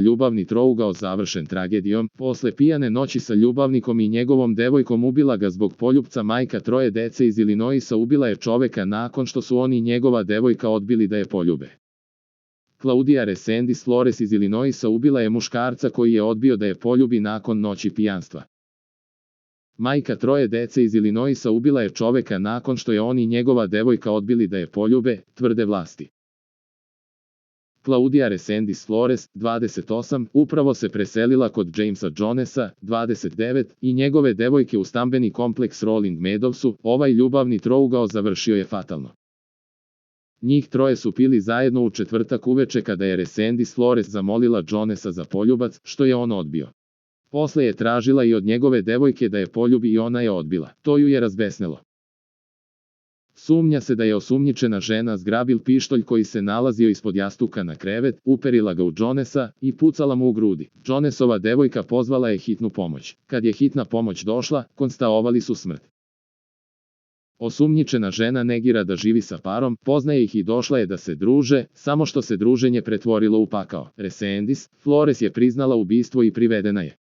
Ljubavni trougao završen tragedijom, posle pijane noći sa ljubavnikom i njegovom devojkom ubila ga zbog poljupca majka troje dece iz Illinoisa ubila je čoveka nakon što su on i njegova devojka odbili da je poljube. Claudia Resendis Flores iz Illinoisa ubila je muškarca koji je odbio da je poljubi nakon noći pijanstva. Majka troje dece iz Illinoisa ubila je čoveka nakon što je on i njegova devojka odbili da je poljube, tvrde vlasti. Claudia Resendis Flores, 28, upravo se preselila kod Jamesa Jonesa, 29, i njegove devojke u stambeni kompleks Rolling Meadowsu. Ovaj ljubavni trougao završio je fatalno. Njih troje su pili zajedno u četvrtak uveče kada je Resendis Flores zamolila Jonesa za poljubac, što je on odbio. Posle je tražila i od njegove devojke da je poljubi i ona je odbila. To ju je razbesnelo. Sumnja se da je osumnjičena žena zgrabil pištolj koji se nalazio ispod jastuka na krevet, uperila ga u Jonesa i pucala mu u grudi. Jonesova devojka pozvala je hitnu pomoć. Kad je hitna pomoć došla, konstatovali su smrt. Osumnjičena žena negira da živi sa parom, poznaje ih i došla je da se druže, samo što se druženje pretvorilo u pakao. Resendis Flores je priznala ubistvo i privedena je.